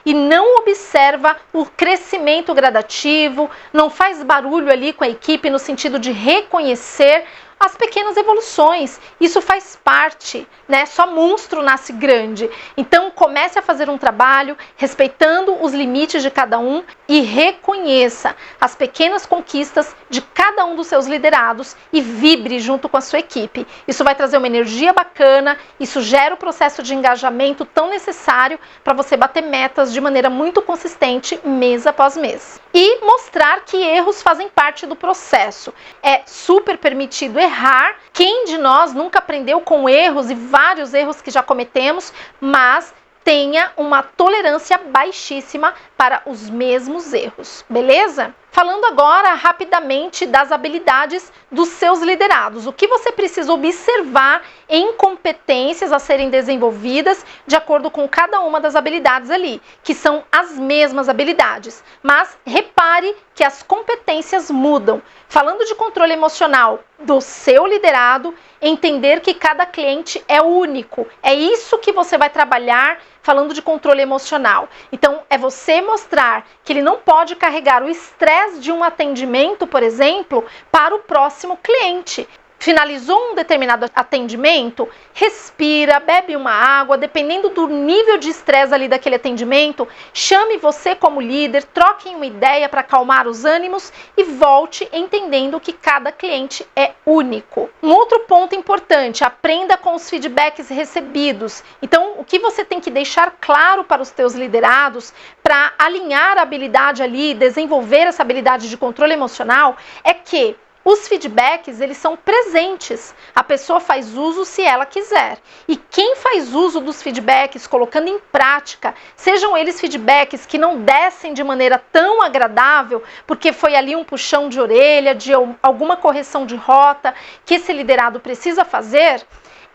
e não observa o crescimento gradativo, não faz barulho ali com a equipe no sentido de reconhecer as pequenas evoluções. Isso faz parte, né? Só monstro nasce grande. Então comece a fazer um trabalho respeitando os limites de cada um e reconheça as pequenas conquistas de cada um dos seus liderados e vibre junto com a sua equipe. Isso vai trazer uma energia bacana, isso gera o processo de engajamento tão necessário para você bater metas de maneira muito consistente mês após mês. E mostrar que erros fazem parte do processo. É super permitido errar. Quem de nós nunca aprendeu com erros e vários erros que já cometemos, mas tenha uma tolerância baixíssima para os mesmos erros, beleza? Falando agora rapidamente das habilidades dos seus liderados. O que você precisa observar em competências a serem desenvolvidas de acordo com cada uma das habilidades ali, que são as mesmas habilidades. Mas repare que as competências mudam. Falando de controle emocional do seu liderado, entender que cada cliente é único. É isso que você vai trabalhar falando de controle emocional. Então, é você mostrar que ele não pode carregar o estresse de um atendimento, por exemplo, para o próximo cliente. Finalizou um determinado atendimento, respira, bebe uma água, dependendo do nível de estresse ali daquele atendimento, chame você como líder, troquem uma ideia para acalmar os ânimos e volte entendendo que cada cliente é único. Um outro ponto importante, aprenda com os feedbacks recebidos. Então, o que você tem que deixar claro para os teus liderados para alinhar a habilidade ali, desenvolver essa habilidade de controle emocional, é que os feedbacks, eles são presentes. A pessoa faz uso se ela quiser. E quem faz uso dos feedbacks, colocando em prática, sejam eles feedbacks que não descem de maneira tão agradável, porque foi ali um puxão de orelha, de alguma correção de rota que esse liderado precisa fazer,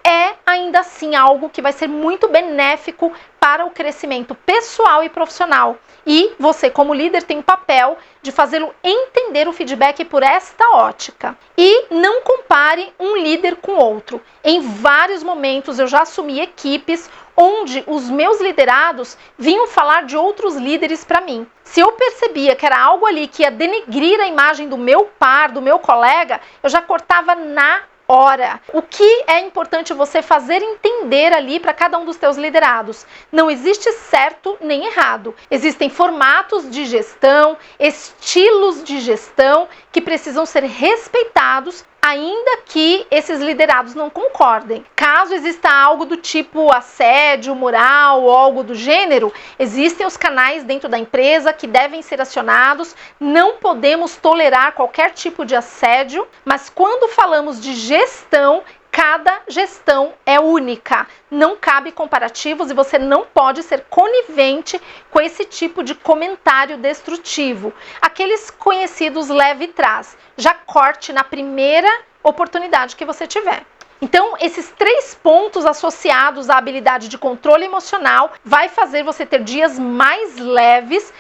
é ainda assim algo que vai ser muito benéfico para o crescimento pessoal e profissional. E você, como líder, tem o papel de fazê-lo entender o feedback por esta ótica. E não compare um líder com outro. Em vários momentos eu já assumi equipes onde os meus liderados vinham falar de outros líderes para mim. Se eu percebia que era algo ali que ia denegrir a imagem do meu par, do meu colega, eu já cortava na hora. O que é importante você fazer entender ali para cada um dos teus liderados? Não existe certo nem errado. Existem formatos de gestão, estilos de gestão que precisam ser respeitados, ainda que esses liderados não concordem. Caso exista algo do tipo assédio moral ou algo do gênero, existem os canais dentro da empresa que devem ser acionados. Não podemos tolerar qualquer tipo de assédio, mas quando falamos de gestão, cada gestão é única, não cabe comparativos e você não pode ser conivente com esse tipo de comentário destrutivo. Aqueles conhecidos leve e traz, já corte na primeira oportunidade que você tiver. Então, esses 3 pontos associados à habilidade de controle emocional vai fazer você ter dias mais leves.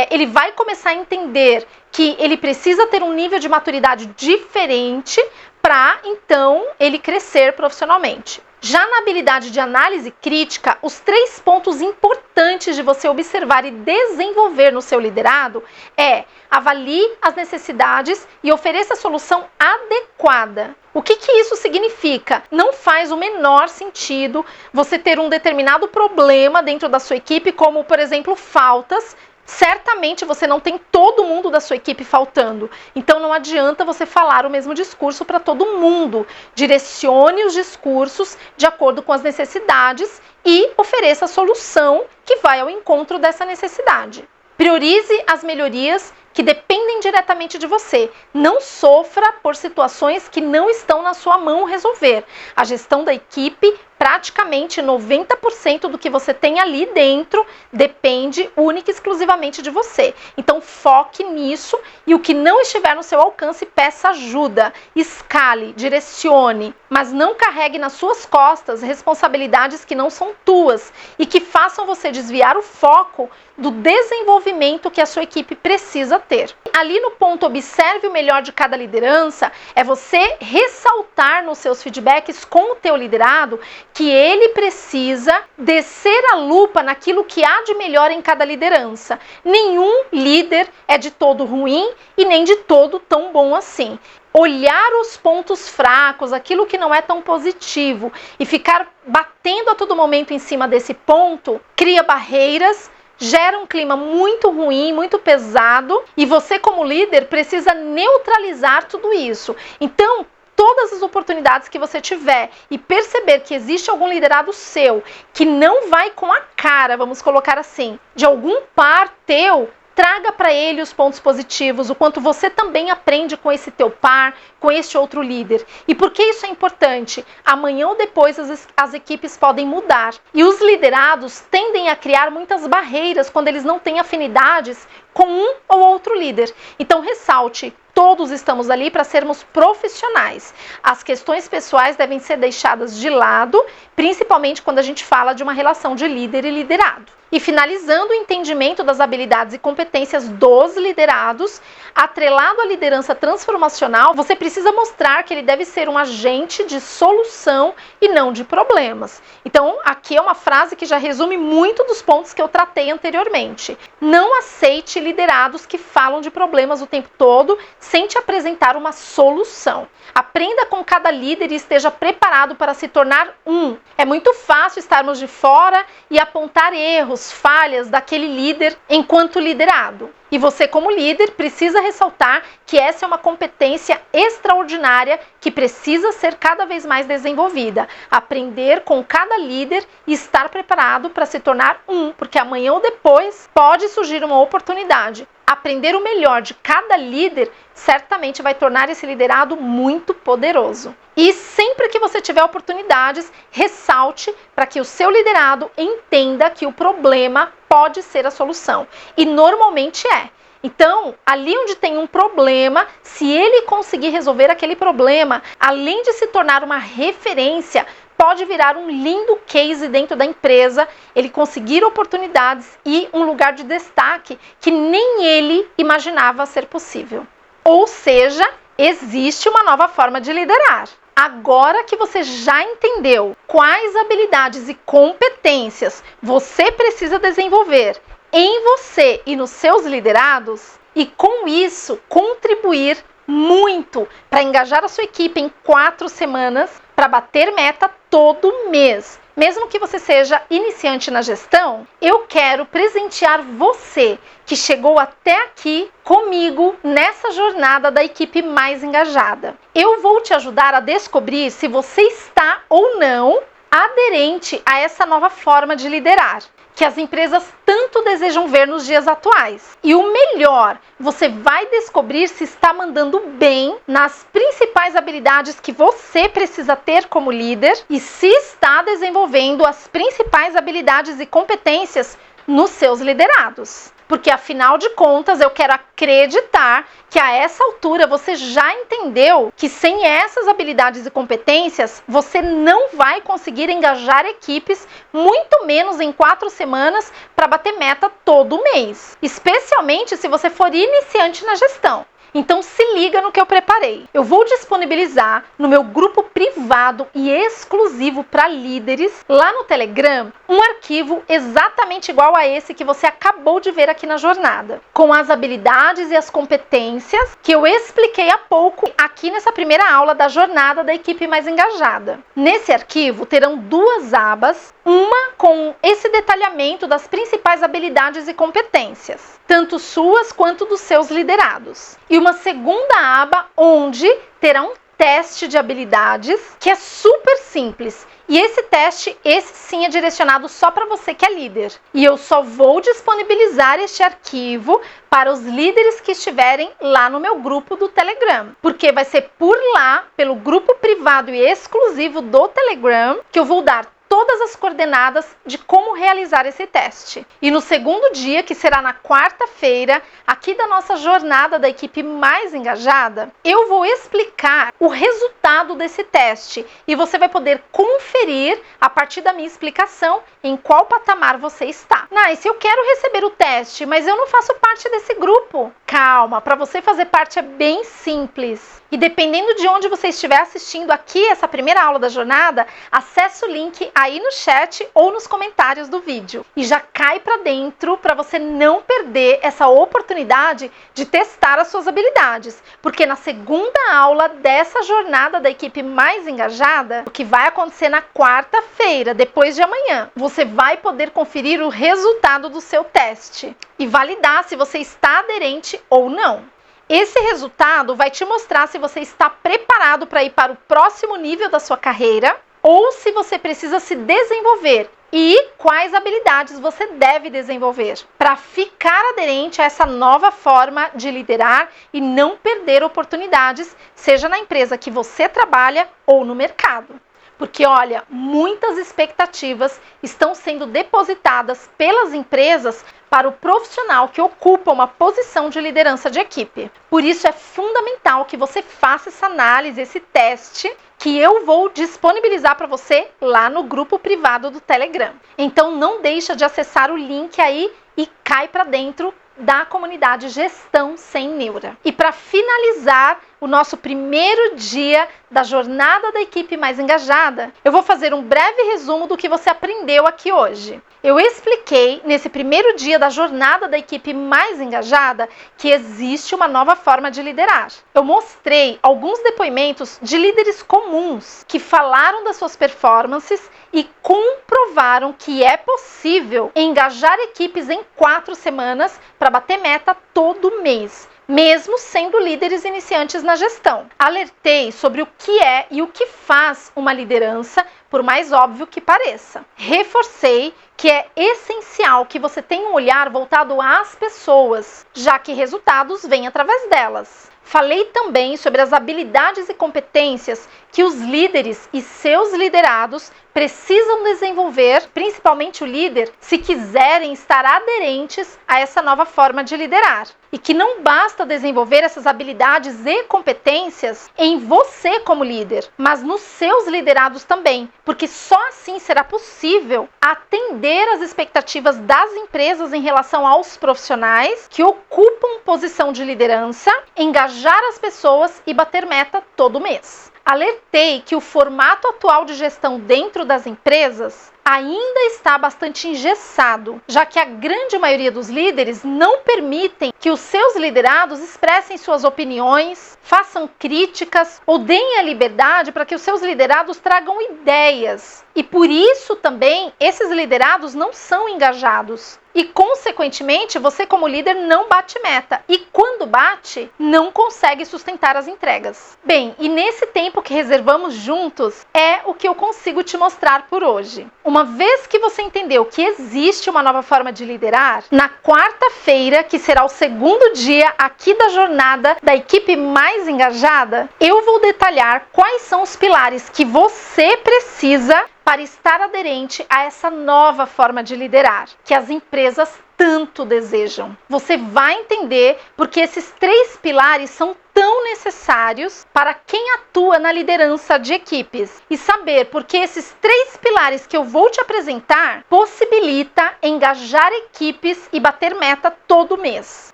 Ele vai começar a entender que ele precisa ter um nível de maturidade diferente para, então, ele crescer profissionalmente. Já na habilidade de análise crítica, os 3 pontos importantes de você observar e desenvolver no seu liderado é: avalie as necessidades e ofereça a solução adequada. O que isso significa? Não faz o menor sentido você ter um determinado problema dentro da sua equipe, como, por exemplo, faltas. Certamente você não tem todo mundo da sua equipe faltando. Então não adianta você falar o mesmo discurso para todo mundo. Direcione os discursos de acordo com as necessidades e ofereça a solução que vai ao encontro dessa necessidade. Priorize as melhorias que dependem diretamente de você. Não sofra por situações que não estão na sua mão resolver. A gestão da equipe, praticamente 90% do que você tem ali dentro depende única e exclusivamente de você. Então foque nisso e o que não estiver no seu alcance, peça ajuda, escale, direcione, mas não carregue nas suas costas responsabilidades que não são tuas e que façam você desviar o foco do desenvolvimento que a sua equipe precisa ter. Ali no ponto observe o melhor de cada liderança, é você ressaltar nos seus feedbacks com o teu liderado que ele precisa descer a lupa naquilo que há de melhor em cada liderança. Nenhum líder é de todo ruim e nem de todo tão bom assim. Olhar os pontos fracos, aquilo que não é tão positivo e ficar batendo a todo momento em cima desse ponto, cria barreiras, gera um clima muito ruim, muito pesado, e você como líder precisa neutralizar tudo isso. Então, todas as oportunidades que você tiver e perceber que existe algum liderado seu que não vai com a cara, vamos colocar assim, de algum par teu, traga para ele os pontos positivos, o quanto você também aprende com esse teu par, com este outro líder. E por que isso é importante? Amanhã ou depois as equipes podem mudar. E os liderados tendem a criar muitas barreiras quando eles não têm afinidades com um ou outro líder. Então ressalte, todos estamos ali para sermos profissionais. As questões pessoais devem ser deixadas de lado, principalmente quando a gente fala de uma relação de líder e liderado. E finalizando o entendimento das habilidades e competências dos liderados, atrelado à liderança transformacional, você precisa mostrar que ele deve ser um agente de solução e não de problemas. Então, aqui é uma frase que já resume muito dos pontos que eu tratei anteriormente. Não aceite liderados que falam de problemas o tempo todo sem te apresentar uma solução. Aprenda com cada líder e esteja preparado para se tornar um. É muito fácil estarmos de fora e apontar erros, falhas daquele líder enquanto liderado. E você, como líder, precisa ressaltar que essa é uma competência extraordinária que precisa ser cada vez mais desenvolvida. Aprender com cada líder e estar preparado para se tornar um, porque amanhã ou depois pode surgir uma oportunidade. Aprender o melhor de cada líder certamente vai tornar esse liderado muito poderoso. E sempre que você tiver oportunidades, ressalte para que o seu liderado entenda que o problema pode ser a solução. E normalmente é. Então, ali onde tem um problema, se ele conseguir resolver aquele problema, além de se tornar uma referência, pode virar um lindo case dentro da empresa, ele conseguir oportunidades e um lugar de destaque que nem ele imaginava ser possível. Ou seja, existe uma nova forma de liderar. Agora que você já entendeu quais habilidades e competências você precisa desenvolver em você e nos seus liderados, e com isso contribuir muito para engajar a sua equipe em 4 semanas, para bater meta todo mês, mesmo que você seja iniciante na gestão, eu quero presentear você que chegou até aqui comigo nessa jornada da equipe mais engajada. Eu vou te ajudar a descobrir se você está ou não aderente a essa nova forma de liderar, que as empresas tanto desejam ver nos dias atuais. E o melhor, você vai descobrir se está mandando bem nas principais habilidades que você precisa ter como líder e se está desenvolvendo as principais habilidades e competências nos seus liderados. Porque, afinal de contas, eu quero acreditar que a essa altura você já entendeu que sem essas habilidades e competências, você não vai conseguir engajar equipes, muito menos em 4 semanas, para bater meta todo mês. Especialmente se você for iniciante na gestão. Então se liga no que eu preparei. Eu vou disponibilizar no meu grupo privado e exclusivo para líderes, lá no Telegram, um arquivo exatamente igual a esse que você acabou de ver aqui na jornada, com as habilidades e as competências que eu expliquei há pouco aqui nessa primeira aula da jornada da equipe mais engajada. Nesse arquivo terão 2 abas, uma com esse detalhamento das principais habilidades e competências, tanto suas quanto dos seus liderados. E uma segunda aba onde terá um teste de habilidades que é super simples. E esse teste, esse sim é direcionado só para você que é líder. E eu só vou disponibilizar este arquivo para os líderes que estiverem lá no meu grupo do Telegram. Porque vai ser por lá, pelo grupo privado e exclusivo do Telegram, que eu vou dar todas as coordenadas de como realizar esse teste. E no segundo dia, que será na quarta-feira, aqui da nossa jornada da equipe mais engajada, eu vou explicar o resultado desse teste e você vai poder conferir, a partir da minha explicação, em qual patamar você está. Nice, eu quero receber o teste, mas eu não faço parte desse grupo. Calma, para você fazer parte é bem simples. E dependendo de onde você estiver assistindo aqui essa primeira aula da jornada, acesse o link aí no chat ou nos comentários do vídeo. E já cai para dentro para você não perder essa oportunidade de testar as suas habilidades. Porque na segunda aula dessa jornada da equipe mais engajada, o que vai acontecer na quarta-feira, depois de amanhã, você vai poder conferir o resultado do seu teste e validar se você está aderente ou não. Esse resultado vai te mostrar se você está preparado para ir para o próximo nível da sua carreira ou se você precisa se desenvolver e quais habilidades você deve desenvolver para ficar aderente a essa nova forma de liderar e não perder oportunidades, seja na empresa que você trabalha ou no mercado. Porque, olha, muitas expectativas estão sendo depositadas pelas empresas para o profissional que ocupa uma posição de liderança de equipe. Por isso é fundamental que você faça essa análise, esse teste, que eu vou disponibilizar para você lá no grupo privado do Telegram. Então não deixa de acessar o link aí e cai para dentro da comunidade Gestão Sem Neura. E para finalizar o nosso primeiro dia da jornada da equipe mais engajada, eu vou fazer um breve resumo do que você aprendeu aqui hoje. Eu expliquei nesse primeiro dia da jornada da equipe mais engajada que existe uma nova forma de liderar. Eu mostrei alguns depoimentos de líderes comuns que falaram das suas performances e comprovaram que é possível engajar equipes em 4 semanas para bater meta todo mês, mesmo sendo líderes iniciantes na gestão. Alertei sobre o que é e o que faz uma liderança, por mais óbvio que pareça. Reforcei que é essencial que você tenha um olhar voltado às pessoas, já que resultados vêm através delas. Falei também sobre as habilidades e competências que os líderes e seus liderados precisam desenvolver, principalmente o líder, se quiserem estar aderentes a essa nova forma de liderar. E que não basta desenvolver essas habilidades e competências em você como líder, mas nos seus liderados também, porque só assim será possível atender às expectativas das empresas em relação aos profissionais que ocupam posição de liderança, engajar as pessoas e bater meta todo mês. Alertei que o formato atual de gestão dentro das empresas ainda está bastante engessado, já que a grande maioria dos líderes não permitem que os seus liderados expressem suas opiniões, façam críticas ou deem a liberdade para que os seus liderados tragam ideias. E por isso também esses liderados não são engajados. E, consequentemente, você como líder não bate meta. E quando bate, não consegue sustentar as entregas. Bem, e nesse tempo que reservamos juntos, é o que eu consigo te mostrar por hoje. Uma vez que você entendeu que existe uma nova forma de liderar, na quarta-feira, que será o segundo dia aqui da jornada da equipe mais engajada, eu vou detalhar quais são os pilares que você precisa para estar aderente a essa nova forma de liderar, que as empresas tanto desejam. Você vai entender porque esses 3 pilares são tão necessários para quem atua na liderança de equipes e saber porque esses 3 pilares que eu vou te apresentar possibilita engajar equipes e bater meta todo mês,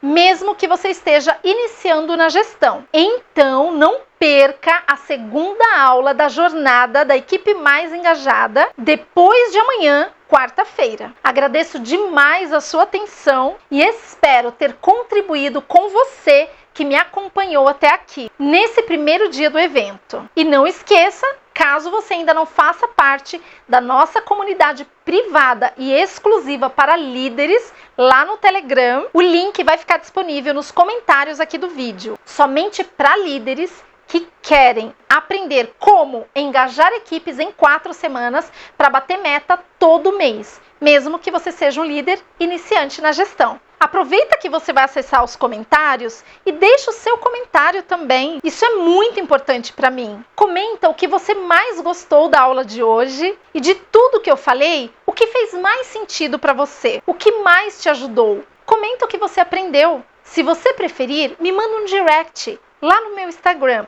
mesmo que você esteja iniciando na gestão. Então, não perca a segunda aula da jornada da equipe mais engajada depois de amanhã, quarta-feira. Agradeço demais a sua atenção e espero ter contribuído com você que me acompanhou até aqui, nesse primeiro dia do evento. E não esqueça, caso você ainda não faça parte da nossa comunidade privada e exclusiva para líderes, lá no Telegram, o link vai ficar disponível nos comentários aqui do vídeo. Somente para líderes que querem aprender como engajar equipes em 4 semanas para bater meta todo mês, mesmo que você seja um líder iniciante na gestão. Aproveita que você vai acessar os comentários e deixa o seu comentário também. Isso é muito importante para mim. Comenta o que você mais gostou da aula de hoje e de tudo que eu falei, o que fez mais sentido para você, o que mais te ajudou. Comenta o que você aprendeu. Se você preferir, me manda um direct lá no meu Instagram,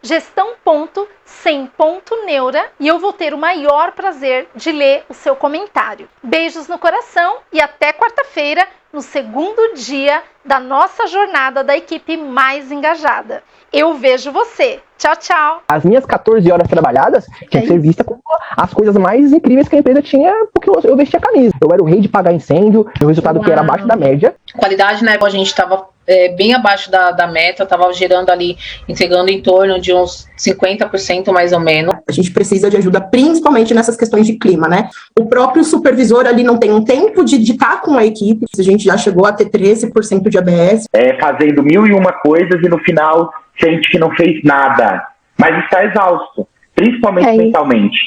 @gestão.sem.neura, e eu vou ter o maior prazer de ler o seu comentário. Beijos no coração e até quarta-feira, no segundo dia da nossa jornada da equipe mais engajada. Eu vejo você. Tchau, tchau. As minhas 14 horas trabalhadas tinha que ser vista como as coisas mais incríveis que a empresa tinha, porque eu vestia a camisa. Eu era o rei de pagar incêndio, o resultado que era abaixo da média. Qualidade, né, a gente estava bem abaixo da meta, estava gerando ali, entregando em torno de uns 50% mais ou menos. A gente precisa de ajuda principalmente nessas questões de clima, né? O próprio supervisor ali não tem um tempo de estar com a equipe, a gente já chegou a ter 13% de ABS. Fazendo 1001 coisas e no final sente que não fez nada, mas está exausto, principalmente mentalmente.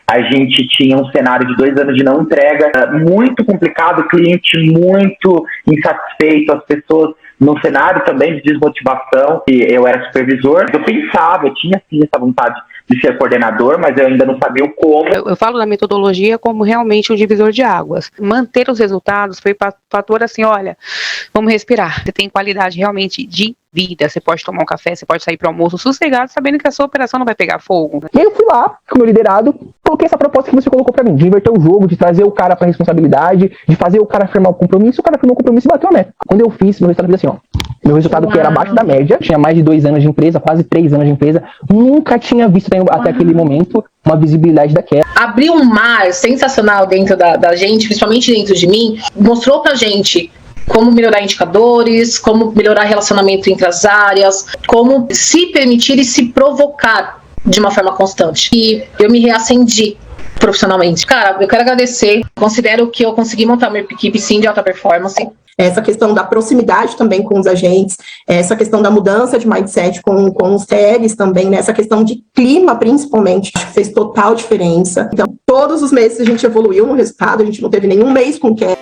A gente tinha um cenário de 2 anos de não entrega, muito complicado, cliente muito insatisfeito, as pessoas num cenário também de desmotivação. E eu era supervisor, eu pensava, eu tinha sim essa vontade de ser coordenador, mas eu ainda não sabia o como. Eu falo da metodologia como realmente um divisor de águas. Manter os resultados foi fator assim, olha, vamos respirar. Você tem qualidade realmente de vida, você pode tomar um café, você pode sair para o almoço sossegado, sabendo que a sua operação não vai pegar fogo. E aí eu fui lá, com o meu liderado, coloquei essa proposta que você colocou para mim, de inverter o jogo, de trazer o cara para responsabilidade, de fazer o cara firmar o compromisso, o cara firmou o compromisso e bateu a meta. Quando eu fiz, meu resultado foi assim, ó. Meu resultado que era abaixo da média, tinha mais de 2 anos de empresa, quase 3 anos de empresa, nunca tinha visto até aquele momento uma visibilidade daquela. Abriu um mar sensacional dentro da gente, principalmente dentro de mim, mostrou pra gente como melhorar indicadores, como melhorar relacionamento entre as áreas, como se permitir e se provocar de uma forma constante. E eu me reacendi profissionalmente. Cara, eu quero agradecer. Considero que eu consegui montar uma equipe, sim, de alta performance. Essa questão da proximidade também com os agentes, essa questão da mudança de mindset com os TLs também, né? Essa questão de clima, principalmente, acho que fez total diferença. Então, todos os meses a gente evoluiu no resultado, a gente não teve nenhum mês com queda.